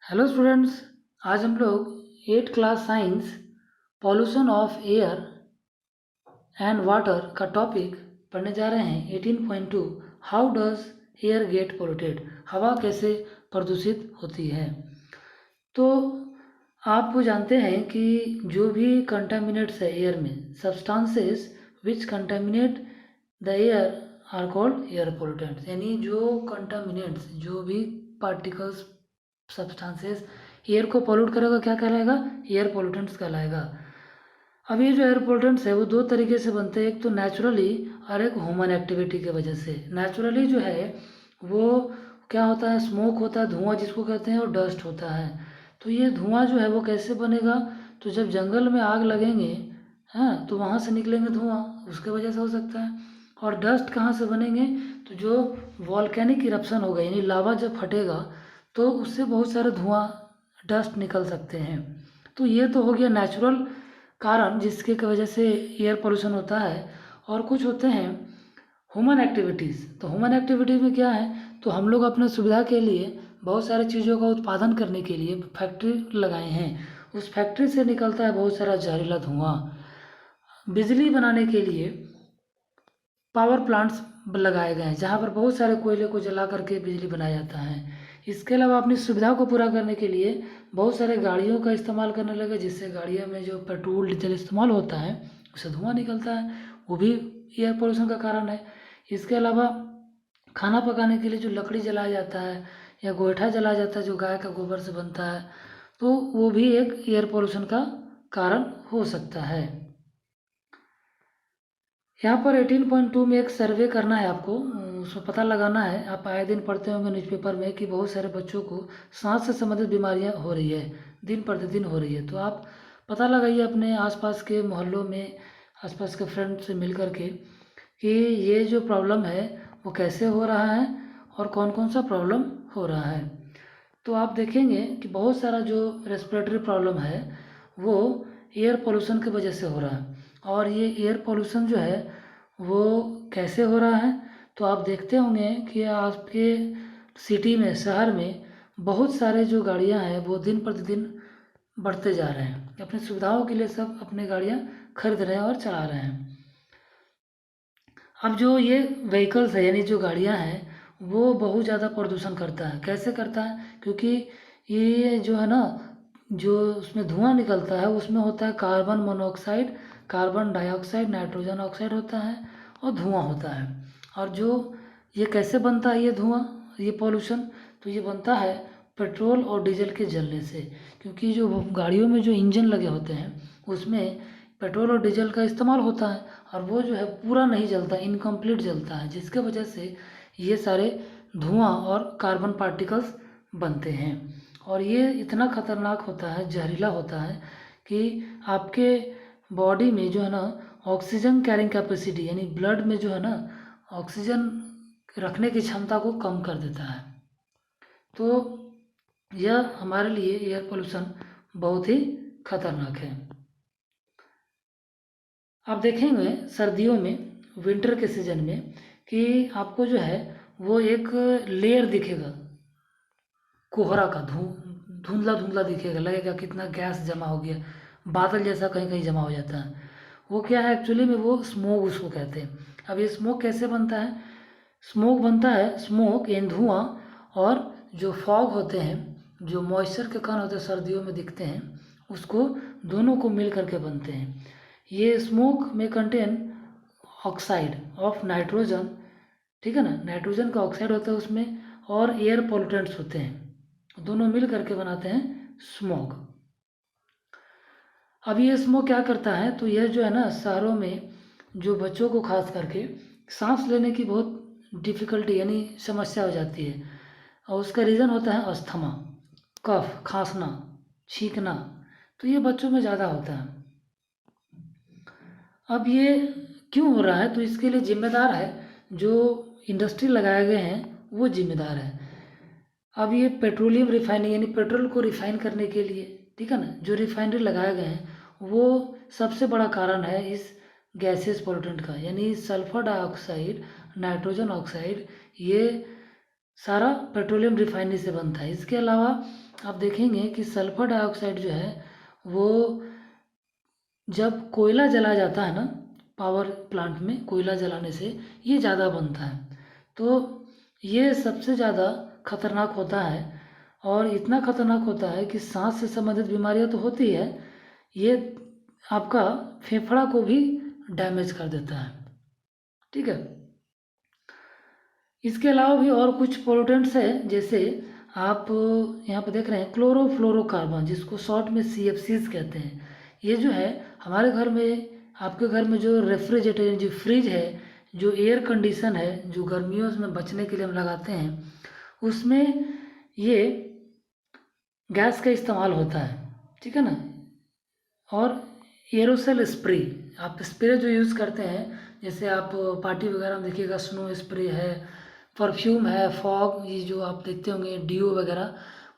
Hello students. आज हम लोग 8 class science pollution of air and water का टॉपिक पढ़ने जा रहे हैं। 18.2 how does air get polluted, हवा कैसे प्रदूषित होती है। तो आप जानते हैं कि जो भी कंटामिनेट्स है एयर में, substances which contaminate the air are called air pollutants. यानी जो कंटामिनेट्स, जो भी पार्टिकल्स, सब्सटेंसेस एयर को पोल्यूट करेगा क्या कहलाएगा? एयर पोल्यूटेंट्स कहलाएगा। अब ये जो एयर पोल्यूटेंट्स है वो दो तरीके से बनते हैं, एक तो नेचुरली और एक ह्यूमन एक्टिविटी की वजह से। नेचुरली जो है वो क्या होता है? स्मोक होता है, धुआं जिसको कहते हैं, और डस्ट होता है। तो ये धुआं जो है वो कैसे बनेगा? तो जब जंगल में आग लगेंगे, हाँ, तो वहाँ से निकलेंगे धुआं, उसके वजह से हो सकता है। और डस्ट कहाँ से बनेंगे? तो जो वॉल्केनिक इरप्शन होगा, यानी लावा जब फटेगा तो उससे बहुत सारे धुआं, डस्ट निकल सकते हैं। तो ये तो हो गया नेचुरल कारण जिसके की वजह से एयर पोल्यूशन होता है। और कुछ होते हैं ह्यूमन एक्टिविटीज़। तो ह्यूमन एक्टिविटी में क्या है? तो हम लोग अपने सुविधा के लिए बहुत सारी चीज़ों का उत्पादन करने के लिए फैक्ट्री लगाए हैं। उस फैक्ट्री से निकलता है बहुत सारा जहरीला धुआं। बिजली बनाने के लिए पावर प्लांट्स लगाए गए हैं जहाँ पर बहुत सारे कोयले को जला करके बिजली बनाया जाता है। इसके अलावा अपनी सुविधा को पूरा करने के लिए बहुत सारे गाड़ियों का इस्तेमाल करने लगे, जिससे गाड़ियों में जो पेट्रोल डीजल इस्तेमाल होता है उससे धुआं निकलता है, वो भी एयर पोल्यूशन का कारण है। इसके अलावा खाना पकाने के लिए जो लकड़ी जलाया जाता है या गोईठा जलाया जाता है जो गाय का गोबर से बनता है, तो वो भी एक एयर पोल्यूशन का कारण हो सकता है। यहाँ पर 18.2 में एक सर्वे करना है आपको, उसमें पता लगाना है। आप आए दिन पढ़ते होंगे न्यूज़पेपर में कि बहुत सारे बच्चों को सांस से संबंधित बीमारियाँ हो रही है, दिन प्रतिदिन हो रही है। तो आप पता लगाइए अपने आसपास के मोहल्लों में, आसपास के फ्रेंड से मिल करके कि ये जो प्रॉब्लम है वो कैसे हो रहा है और कौन कौन सा प्रॉब्लम हो रहा है। तो आप देखेंगे कि बहुत सारा जो रेस्पिरेटरी प्रॉब्लम है वो एयर पोल्यूशन की वजह से हो रहा है। और ये एयर पोल्यूशन जो है वो कैसे हो रहा है? तो आप देखते होंगे कि आपके सिटी में, शहर में बहुत सारे जो गाड़ियां हैं वो दिन प्रतिदिन बढ़ते जा रहे हैं। अपनी सुविधाओं के लिए सब अपनी गाड़ियां खरीद रहे हैं और चला रहे हैं। अब जो ये व्हीकल्स है, यानी जो गाड़ियां हैं, वो बहुत ज़्यादा प्रदूषण करता है। कैसे करता है? क्योंकि ये जो है ना, जो उसमें धुआं निकलता है उसमें होता है carbon monoxide, carbon dioxide, nitrogen oxide होता है और धुआं होता है। और जो ये कैसे बनता है ये धुआं, ये पॉल्यूशन? तो ये बनता है पेट्रोल और डीजल के जलने से। क्योंकि जो गाड़ियों में जो इंजन लगे होते हैं उसमें पेट्रोल और डीजल का इस्तेमाल होता है, और वो जो है पूरा नहीं जलता, इनकम्प्लीट जलता है, जिसके वजह से ये सारे धुआं और कार्बन पार्टिकल्स बनते हैं। और ये इतना खतरनाक होता है, जहरीला होता है कि आपके बॉडी में जो है ना ऑक्सीजन कैरिंग कैपेसिटी, यानी ब्लड में जो है ना ऑक्सीजन रखने की क्षमता को कम कर देता है। तो यह हमारे लिए एयर पोल्यूशन बहुत ही खतरनाक है। आप देखेंगे सर्दियों में, विंटर के सीजन में, कि आपको जो है वो एक लेयर दिखेगा कोहरा का, धुंधला धुंधला दिखेगा, लगेगा कितना गैस जमा हो गया, बादल जैसा कहीं कहीं जमा हो जाता है। वो क्या है एक्चुअली में? वो स्मोक उसको कहते हैं। अब ये स्मोक कैसे बनता है? स्मोक बनता है, स्मोक यानी धुआं, और जो फॉग होते हैं, जो मॉइस्चर के कण होते हैं सर्दियों में दिखते हैं, उसको दोनों को मिल करके बनते हैं। ये स्मोक में कंटेन ऑक्साइड ऑफ नाइट्रोजन, ठीक है ना, नाइट्रोजन का ऑक्साइड होता है उसमें, और एयर पोल्यूटेंट्स होते हैं, दोनों मिल करके बनाते हैं स्मोक। अब ये स्मोक क्या करता है? तो यह जो है ना शहरों में जो बच्चों को खास करके सांस लेने की बहुत डिफ़िकल्टी, यानी समस्या हो जाती है, और उसका रीज़न होता है अस्थमा, कफ, खांसना, छींकना। तो ये बच्चों में ज़्यादा होता है। अब ये क्यों हो रहा है? तो इसके लिए जिम्मेदार है जो इंडस्ट्री लगाए गए हैं, वो जिम्मेदार है। अब ये पेट्रोलियम रिफाइनिंग, यानी पेट्रोल को रिफाइन करने के लिए, ठीक है ना, जो रिफाइनरी लगाए गए हैं वो सबसे बड़ा कारण है इस गैसेस पोल्यूटेंट का। यानी सल्फर डाइऑक्साइड, नाइट्रोजन ऑक्साइड, ये सारा पेट्रोलियम रिफाइनरी से बनता है। इसके अलावा आप देखेंगे कि सल्फर डाइऑक्साइड जो है वो जब कोयला जलाया जाता है ना, पावर प्लांट में कोयला जलाने से ये ज़्यादा बनता है। तो ये सबसे ज़्यादा खतरनाक होता है और इतना खतरनाक होता है कि सांस से संबंधित बीमारियां तो होती है, ये आपका फेफड़ा को भी डैमेज कर देता है। ठीक है। इसके अलावा भी और कुछ पोल्यूटेंट्स है, जैसे आप यहाँ पे देख रहे हैं क्लोरोफ्लोरोकार्बन, जिसको शॉर्ट में CFCs कहते हैं। ये जो है हमारे घर में, आपके घर में जो रेफ्रिजरेटर जो फ्रिज है, जो एयर कंडीशन है, जो गर्मियों में बचने के लिए हम लगाते हैं, उसमें ये गैस का इस्तेमाल होता है। ठीक है ना। और एरोसेल स्प्रे, आप स्प्रे जो यूज़ करते हैं, जैसे आप पार्टी वगैरह में देखिएगा स्नो स्प्रे है, परफ्यूम है, फॉग, ये जो आप देखते होंगे डीओ वगैरह,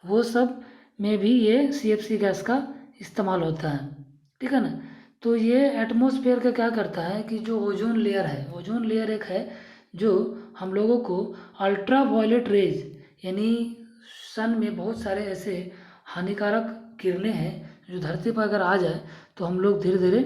वो सब में भी ये CFC गैस का इस्तेमाल होता है। ठीक है ना। तो ये एटमॉस्फेयर का क्या करता है कि जो ओजोन लेयर है, ओजोन लेयर एक है जो हम लोगों को अल्ट्रा वायलेट रेज, यानी सन में बहुत सारे ऐसे हानिकारक किरणें हैं जो धरती पर अगर आ जाए तो हम लोग धीरे धीरे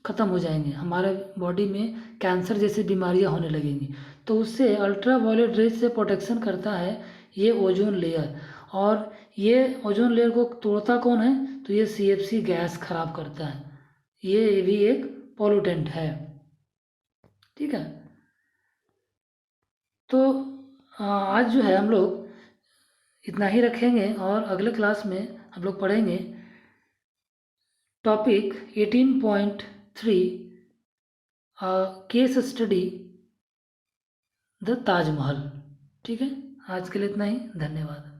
ख़त्म हो जाएंगे, हमारे बॉडी में कैंसर जैसी बीमारियां होने लगेंगी। तो उससे अल्ट्रा वायलेट रेज से प्रोटेक्शन करता है ये ओजोन लेयर। और ये ओजोन लेयर को तोड़ता कौन है, तो ये CFC गैस खराब करता है। ये भी एक पॉल्यूटेंट है। ठीक है। तो आज जो है हम लोग इतना ही रखेंगे और अगले क्लास में हम लोग पढ़ेंगे topic 18.3, case study the Taj Mahal. ठीक है। आज के लिए इतना ही, धन्यवाद।